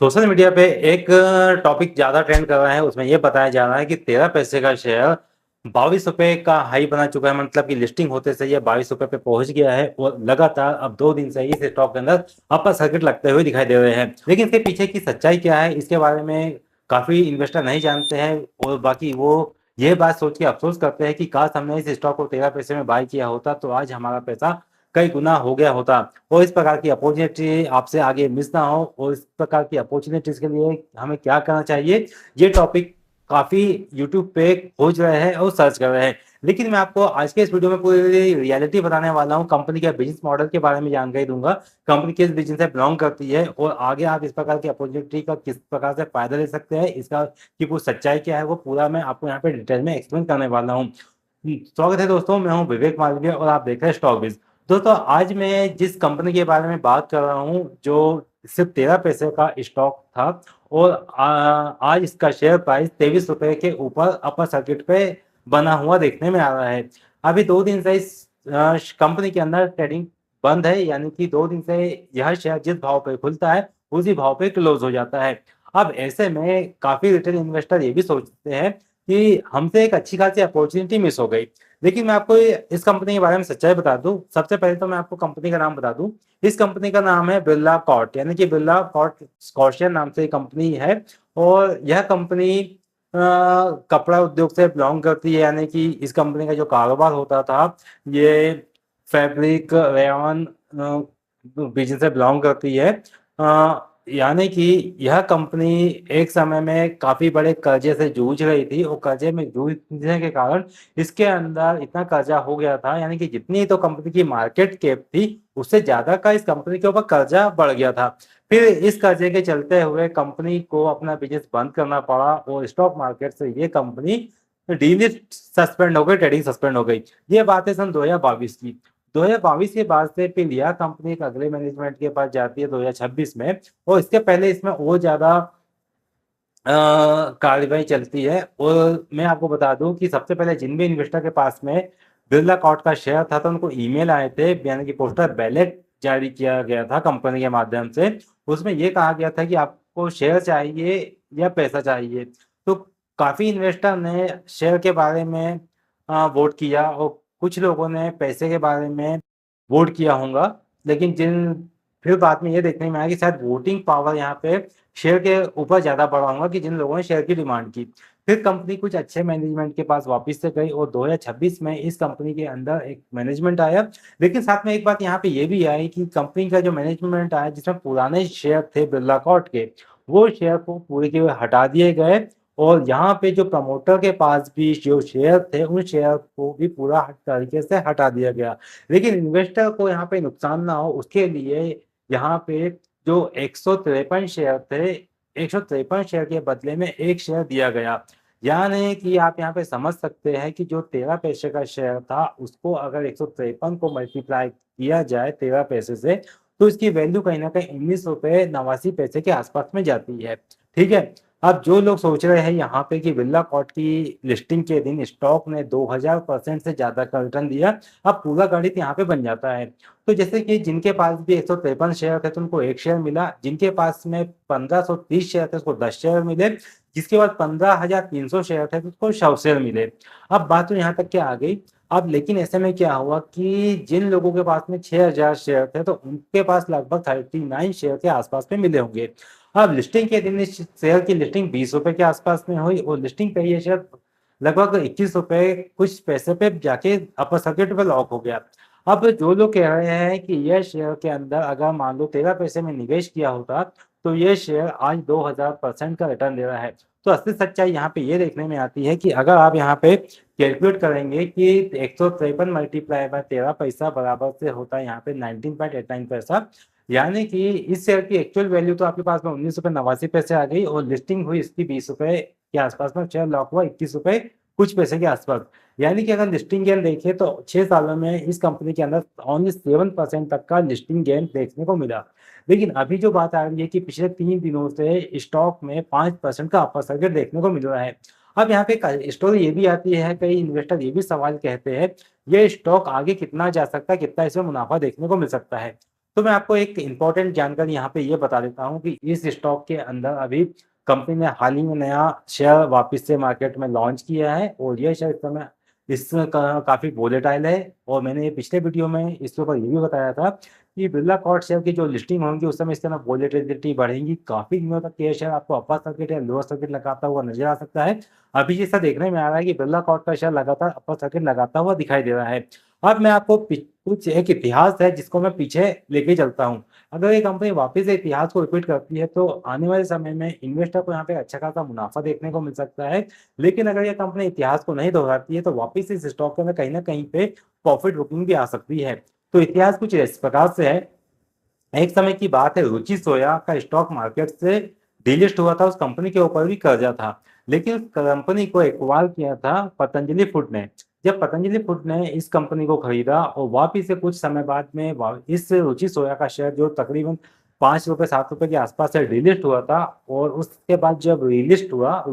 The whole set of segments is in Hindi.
सोशल मीडिया पे एक टॉपिक ज़्यादा ट्रेंड कर रहा है, उसमें ये बताया जा रहा है कि 13 पैसे का शेयर ₹22 का हाई बना चुका है, मतलब कि लिस्टिंग होते से ये ₹22 पे पहुँच गया है और लगातार अब 2 दिन से ही इस स्टॉक के अंदर अपर सर्किट लगते हुए दिखाई दे रहे हैं। लेकिन इसके पीछे की सच्चाई क्या है, इसके बारे में काफ़ी इन्वेस्टर नहीं जानते हैं और बाकी वो ये बात सोच के अफ़सोस करते हैं कि काश हमने इस स्टॉक को 13 पैसे में बाय किया होता, तो आज हमारा पैसा कई गुना हो गया होता। और इस प्रकार की अपॉर्च्युनिटी आपसे आगे मिस ना हो और इस प्रकार की अपॉर्च्युनिटीज़ के लिए हमें क्या करना चाहिए, ये टॉपिक काफ़ी यूट्यूब पे खोज रहे हैं और सर्च कर रहे हैं। लेकिन मैं आपको आज के इस वीडियो में पूरी रियलिटी बताने वाला हूँ, कंपनी के बिज़नेस मॉडल के बारे में जानकारी दूँगा, कंपनी किस बिज़नेस से बिलॉन्ग करती है और आगे आप इस प्रकार की अपॉर्च्युनिटी का किस प्रकार से फ़ायदा ले सकते हैं, इसका की पूरी सच्चाई क्या है, वो पूरा मैं आपको यहाँ पे डिटेल में एक्सप्लेन करने वाला हूँ। स्वागत है दोस्तों, मैं हूँ विवेक मालवीय और आप देख रहे हैं स्टॉक बिज़। दोस्तों आज मैं जिस कंपनी के बारे में बात कर रहा हूँ, जो सिर्फ़ 13 पैसे का स्टॉक था और आज इसका शेयर प्राइस ₹23 के ऊपर अपर सर्किट पे बना हुआ देखने में आ रहा है। अभी 2 दिन से इस कंपनी के अंदर ट्रेडिंग बंद है, यानी कि 2 दिन से यह शेयर जिस भाव पे खुलता है, उसी भाव पे क्लोज़ हो जाता है। अब ऐसे में काफ़ी रिटेल इन्वेस्टर ये भी सोचते हैं कि हमसे एक अच्छी खासी अपॉर्च्युनिटी मिस हो गई। देखिए, मैं आपको इस कंपनी के बारे में सच्चाई बता दूँ। सबसे पहले तो मैं आपको कंपनी का नाम बता दूँ। इस कंपनी का नाम है बिरला कॉर्ट, यानी कि बिरला कॉर्ट स्कॉटिया नाम से ये कंपनी है और यह कंपनी कपड़ा उद्योग से बिलॉन्ग करती है, यानी कि इस कंपनी का जो कारोबार होता था, ये फैब्रिक, रेयॉन बिज़नेस से बिलॉन्ग करती है। यानी कि यह कंपनी एक समय में काफ़ी बड़े कर्ज़े से जूझ रही थी और कर्ज़े में जूझने के कारण इसके अंदर इतना कर्ज़ा हो गया था, यानी कि जितनी तो कंपनी की मार्केट कैप थी, उससे ज़्यादा का इस कंपनी के ऊपर कर्ज़ा बढ़ गया था। फिर इस कर्ज़े के चलते हुए कंपनी को अपना बिज़नेस बंद करना पड़ा और स्टॉक मार्केट से ये कंपनी डीलिस्ट सस्पेंड हो गई, ट्रेडिंग सस्पेंड हो गई। ये बात है सन 2022 की। 2022 के बाद से फिर यह कंपनी एक अगले मैनेजमेंट के पास जाती है 2026 में और इसके पहले इसमें और ज़्यादा कार्रवाई चलती है और मैं आपको बता दूँ कि सबसे पहले जिन भी इन्वेस्टर के पास में बिरला कॉर्प का शेयर था, तो उनको ईमेल आए थे, यानी कि पोस्टल बैलेट जारी किया गया था कंपनी के माध्यम से। उसमें ये कहा गया था कि आपको शेयर चाहिए या पैसा चाहिए। तो काफ़ी इन्वेस्टर ने शेयर के बारे में वोट किया और कुछ लोगों ने पैसे के बारे में वोट किया होगा। लेकिन फिर बाद में ये देखने में आया कि शायद वोटिंग पावर यहाँ पे शेयर के ऊपर ज़्यादा बढ़ा होगा कि जिन लोगों ने शेयर की डिमांड की। फिर कंपनी कुछ अच्छे मैनेजमेंट के पास वापस से गई और 2026 में इस कंपनी के अंदर एक मैनेजमेंट आया। लेकिन साथ में एक बात यहाँ पे ये भी आई कि कंपनी का जो मैनेजमेंट आया, जिसमें पुराने शेयर थे बिरला कॉर्प के, वो शेयर को पूरे के पूरे हटा दिए गए और यहाँ पे जो प्रमोटर के पास भी जो शेयर थे, उन शेयर को भी पूरा तरीके से हटा दिया गया। लेकिन इन्वेस्टर को यहाँ पे नुकसान ना हो, उसके लिए यहाँ पे जो 153 शेयर थे, 153 शेयर के बदले में 1 शेयर दिया गया। यानी कि आप यहाँ पे समझ सकते हैं कि जो 13 पैसे का शेयर था, उसको अगर 153 को मल्टीप्लाई किया जाए 13 पैसे से, तो इसकी वैल्यू कहीं न कहीं ₹19.89 के आसपास में जाती है। ठीक है? अब जो लोग सोच रहे हैं यहाँ पे कि बिरला कॉर्प की लिस्टिंग के दिन स्टॉक ने 2000% से ज़्यादा का रिटर्न दिया, अब पूरा गणित यहाँ पे बन जाता है। तो जैसे कि जिनके पास भी 153 शेयर थे, तो उनको 1 शेयर मिला, जिनके पास में 1530 शेयर थे, उसको 10 शेयर मिले, जिसके बाद 15,300 शेयर थे, तो उसको 100 शेयर मिले। अब बात तो यहाँ तक क्या आ गई, अब लेकिन ऐसे में क्या हुआ कि जिन लोगों के पास में 6000 शेयर थे, तो उनके पास लगभग 39 शेयर के आसपास में मिले होंगे। अब लिस्टिंग के दिन इस शेयर की लिस्टिंग ₹20 के आसपास में हुई और लिस्टिंग पे ये शेयर लगभग ₹21 कुछ पैसे पे जाके अपर सर्किट पे लॉक हो गया। अब जो लोग कह रहे हैं कि ये शेयर के अंदर अगर मान लो 13 पैसे में निवेश किया होता, तो ये शेयर आज 2000% का रिटर्न दे रहा है। तो असली सच्चाई यहाँ पे ये देखने में आती है कि अगर आप यहाँ पे कैलकुलेट करेंगे कि 153 मल्टीप्लाई बाय 13 पैसा बराबर से होता है यहाँ पे 19.89 पैसा। यानी कि इस शेयर की एक्चुअल वैल्यू तो आपके पास में ₹19.89 आ गई और लिस्टिंग हुई इसकी ₹20 के आसपास में, शेयर लॉक हुआ ₹21 कुछ पैसे के आसपास। यानी कि अगर लिस्टिंग गेन देखें तो 6 सालों में इस कंपनी के अंदर ओनली 7% तक का लिस्टिंग गेन देखने को मिला। लेकिन अभी जो बात आ रही है कि पिछले 3 दिनों से स्टॉक में 5% का अपर सर्किट देखने को मिल रहा है। अब यहाँ पे एक स्टोरी ये भी आती है, कई इन्वेस्टर ये भी सवाल कहते हैं, ये स्टॉक आगे कितना जा सकता है, कितना इसमें मुनाफा देखने को मिल सकता है। तो मैं आपको एक इम्पोर्टेंट जानकारी यहाँ पे ये बता देता हूँ कि इस स्टॉक के अंदर अभी कंपनी ने हाल ही में नया शेयर वापस से मार्केट में लॉन्च किया है और ये शेयर इस समय काफ़ी वोलेटाइल है और मैंने ये पिछले वीडियो में इसके ऊपर ये भी बताया था कि बिरला कॉर्ड शेयर की जो लिस्टिंग होंगी उस समय इसके अंदर वोलेटिलिटी बढ़ेगी। काफ़ी दिनों तक ये शेयर आपको अपर सर्किट या लोअर सर्किट लगाता हुआ नज़र आ सकता है। अभी जैसा देखने में आ रहा है कि बिरला कॉर्ड का शेयर लगातार अपर सर्किट लगाता हुआ दिखाई दे रहा है। अब मैं आपको कुछ एक इतिहास है जिसको मैं पीछे लेके चलता हूँ। अगर ये कंपनी वापस से इतिहास को रिपीट करती है तो आने वाले समय में इन्वेस्टर को यहाँ पे अच्छा खासा मुनाफा देखने को मिल सकता है। लेकिन अगर ये कंपनी इतिहास को नहीं दोहराती है तो वापस इस स्टॉक में कहीं न कहीं पे प्रॉफिट बुकिंग भी आ सकती है। तो इतिहास कुछ इस प्रकार से है। एक समय की बात है, रुचि सोया का स्टॉक मार्केट से डिलिस्ट हुआ था, उस कंपनी के ऊपर भी कर्जा था। लेकिन उस कंपनी को एक्वायर किया था पतंजलि फूड ने। जब पतंजलि फूड ने इस कंपनी को खरीदा और वापिस से कुछ समय बाद में इस रुचि सोया का शेयर जो तकरीबन ₹5 ₹7 के आसपास से डिलिस्ट हुआ था और उसके बाद जब रिलिस्ट हुआ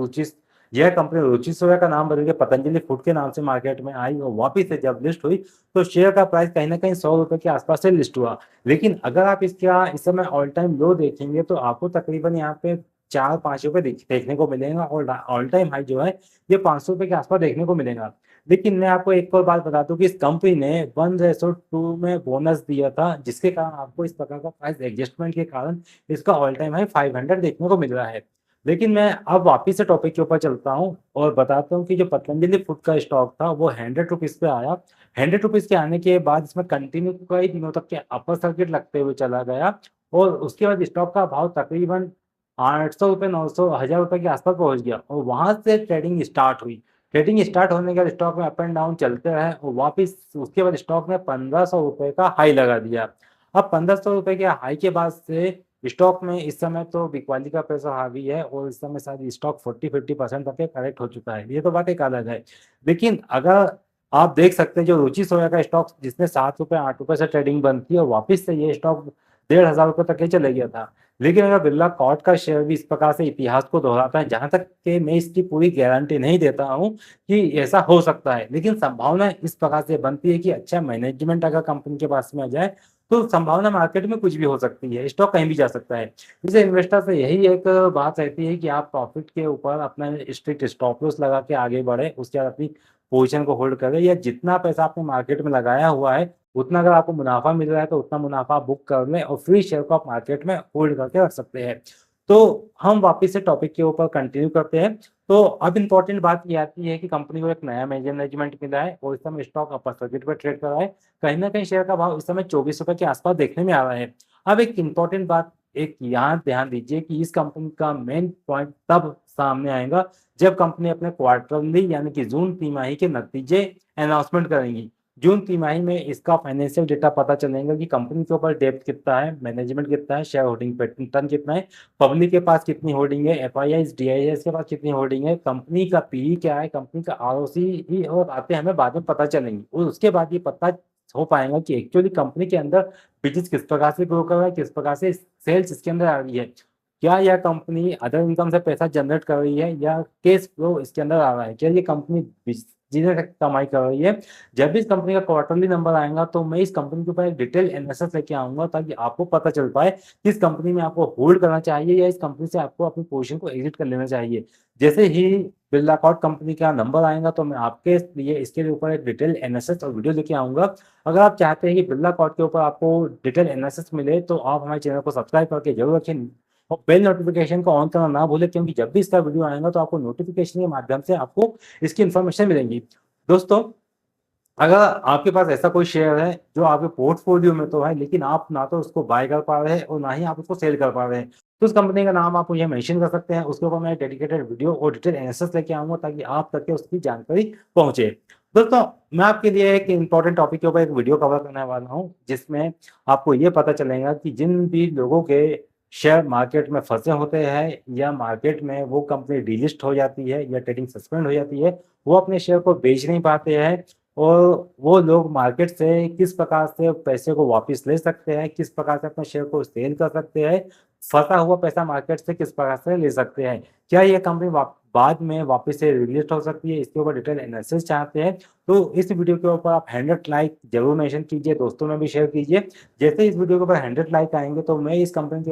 यह कंपनी रुचि सोया का नाम बदल के पतंजलि फूड के नाम से मार्केट में आई और वापिस से जब लिस्ट हुई तो शेयर का प्राइस कहीं न कहीं ₹100 के आसपास से लिस्ट हुआ। लेकिन अगर आप इसका इस समय ऑल टाइम लो देखेंगे तो आपको तकरीबन यहाँ पे ₹4-5 देखने को मिलेगा और ऑल टाइम हाई जो है ये ₹500 के आसपास देखने को मिलेगा। लेकिन मैं आपको एक और बात बता दूँ कि इस कंपनी ने 1:2 में बोनस दिया था जिसके कारण आपको इस प्रकार का प्राइस एडजस्टमेंट के कारण इसका ऑल टाइम हाई 500 देखने को मिल रहा है। लेकिन मैं अब वापिस से टॉपिक के ऊपर चलता हूँ और बताता हूँ कि जो पतंजलि फूड का स्टॉक था वो ₹100 पे आया। ₹100 के आने के बाद इसमें कंटिन्यू कई दिनों तक के अपर सर्किट लगते हुए चला गया और उसके बाद स्टॉक का भाव तकरीबन ₹800 ₹900 ₹1000 के आसपास पहुँच गया और वहाँ से ट्रेडिंग स्टार्ट हुई। ट्रेडिंग स्टार्ट होने के बाद स्टॉक में अप एंड डाउन चलते रहे और वापिस उसके बाद स्टॉक ने ₹1500 का हाई लगा दिया। अब ₹1500 के हाई के बाद से स्टॉक में इस समय तो बिकवाली का प्रेशर हावी है और इस समय शायद स्टॉक 40-50% तक के करेक्ट हो चुका है। ये तो बात एक अलग है। लेकिन अगर आप देख सकते हैं जो रुचि सोया का स्टॉक जिसने ₹7 ₹8 से ट्रेडिंग बंद की और वापस से ये स्टॉक ₹1500 तक ही चले गया था। लेकिन अगर बिरला कॉर्ड का शेयर भी इस प्रकार से इतिहास को दोहराता है, जहाँ तक कि मैं इसकी पूरी गारंटी नहीं देता हूँ कि ऐसा हो सकता है। लेकिन संभावना इस प्रकार से बनती है कि अच्छा मैनेजमेंट अगर कंपनी के पास में आ जाए, तो संभावना मार्केट में कुछ भी हो सकती है, स्टॉक कहीं भी जा सकता है। इसलिए इन्वेस्टर से यही एक बात रहती है कि आप प्रॉफिट के ऊपर अपना स्ट्रिक्ट स्टॉप लॉस लगा के आगे बढ़ें, उसके बाद अपनी पोज़ीशन को होल्ड करें या जितना पैसा आपने मार्केट में लगाया हुआ है, उतना अगर आपको मुनाफ़ा मिल रहा है, तो उतना मुनाफ़ा आप बुक कर लें और फ्री शेयर को आप मार्केट में होल्ड करके रख सकते हैं। तो हम वापस से टॉपिक के ऊपर कंटिन्यू करते हैं। तो अब इम्पोर्टेंट बात ये आती है कि कंपनी को एक नया मैनेजमेंट मिला है और इस समय स्टॉक अपर सर्किट पे ट्रेड कर रहा है। कहीं न कहीं शेयर का भाव इस समय ₹24 के आसपास देखने में आ रहा है। अब एक इम्पोर्टेंट बात एक यहाँ ध्यान दीजिए कि इस कंपनी का मेन पॉइंट तब सामने आएगा जब कंपनी अपने क्वार्टरली यानी कि जून तिमाही के नतीजे अनाउंसमेंट करेंगी। जून तिमाही में इसका फाइनेंशियल डेटा पता चलेगा कि कंपनी के ऊपर डेब्ट कितना है, मैनेजमेंट कितना है, शेयर होल्डिंग पैटर्न कितना है, पब्लिक के पास कितनी होल्डिंग है, एफआईआईज़, डीआईएस के पास कितनी होल्डिंग है, कंपनी का पीई क्या है, कंपनी का आरओसी और बातें हमें बाद में पता चलेंगी और उसके बाद ये पता हो पाएगा कि एक्चुअली कंपनी के अंदर बिज़नेस किस प्रकार से ग्रो कर रहा है, किस प्रकार से सेल्स इसके अंदर आ रही है। क्या यह कंपनी अदर इनकम से पैसा जनरेट कर रही है या कैश फ्लो इसके अंदर आ रहा है? क्या ये कंपनी जितने कमाई कर रही है? जब भी इस कंपनी का क्वार्टरली नंबर आएगा तो मैं इस कंपनी के ऊपर एक डिटेल एनालिसिस लेके आऊँगा ताकि आपको पता चल पाए कि इस कंपनी में आपको होल्ड करना चाहिए या इस कंपनी से आपको अपनी पोज़ीशन को एग्ज़िट कर लेना चाहिए। जैसे ही बिरला कॉर्ड कंपनी का नंबर आएगा तो मैं आपके लिए इसके ऊपर एक डिटेल एनालिसिस और वीडियो लेके आऊँगा। अगर आप चाहते हैं कि बिरला कॉर्ड के ऊपर आपको डिटेल एनालिसिस मिले तो आप हमारे चैनल को सब्सक्राइब करके ज़रूर रखें और बेल नोटिफ़िकेशन को ऑन करना ना भूलें क्योंकि जब भी इसका वीडियो आएगा तो आपको नोटिफ़िकेशन के माध्यम से आपको इसकी इन्फॉर्मेशन मिलेंगी। दोस्तों, अगर आपके पास ऐसा कोई शेयर है जो आपके पोर्टफोलियो में तो है लेकिन आप ना तो उसको बाय कर पा रहे हैं और ना ही आप उसको सेल कर पा रहे हैं, तो उस कंपनी का नाम आप मुझे मेंशन कर सकते हैं। उसके ऊपर मैं डेडिकेटेड वीडियो और डिटेल एनालिसिस लेके आऊँगा ताकि आप तक के उसकी जानकारी पहुँचे। दोस्तों, मैं आपके लिए एक इम्पोर्टेंट टॉपिक के ऊपर एक वीडियो कवर करने वाला हूँ, जिसमें आपको ये पता चलेगा कि जिन भी लोगों के शेयर मार्केट में फँसे होते हैं या मार्केट में वो कंपनी डीलिस्ट हो जाती है या ट्रेडिंग सस्पेंड हो जाती है, वो अपने शेयर को बेच नहीं पाते हैं और वो लोग मार्केट से किस प्रकार से पैसे को वापस ले सकते हैं, किस प्रकार से अपने शेयर को सेल कर सकते हैं, फँसा हुआ पैसा मार्केट से किस प्रकार से ले सकते हैं? क्या ये कंपनी बाद में वापस से रिलिस्ट हो सकती है? इसके ऊपर डिटेल एनालिसिस चाहते हैं, तो इस वीडियो के ऊपर आप 100 लाइक ज़रूर मेंशन कीजिए, दोस्तों में भी शेयर कीजिए। जैसे इस वीडियो के ऊपर 100 लाइक आएँगे, तो मैं इस कंपनी के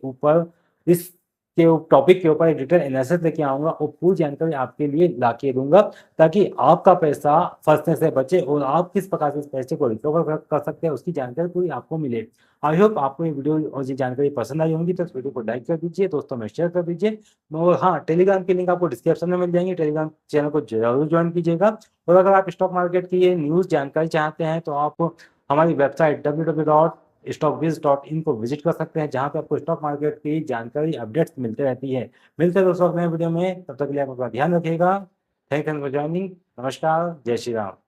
ऊपर इस टॉपिक के ऊपर एक डिटेल एनालिसिस लेके आऊँगा और पूरी जानकारी आपके लिए ला के दूँगा, ताकि आपका पैसा फँसने से बचे और आप किस प्रकार से इस पैसे को रिकवर कर सकते हैं, उसकी जानकारी पूरी आपको मिले। आई होप आपको ये वीडियो और ये जानकारी पसंद आई होंगी, तो इस वीडियो को लाइक कर दीजिए, दोस्तों में शेयर कर दीजिए और हाँ, टेलीग्राम की लिंक आपको डिस्क्रिप्शन में मिल जाएँगी, टेलीग्राम चैनल को ज़रूर जॉइन कीजिएगा और अगर आप स्टॉक मार्केट की ये न्यूज़ जानकारी चाहते हैं, तो आप हमारी वेबसाइट www.stockbiz.in को विज़िट कर सकते हैं, जहाँ पे आपको स्टॉक मार्केट की जानकारी, अपडेट्स मिलती रहती है। मिलते हैं दोस्तों अगले वीडियो में, तब तक के लिए आप अपना ध्यान रखिएगा। Thank you for joining. नमस्कार, जय श्री राम।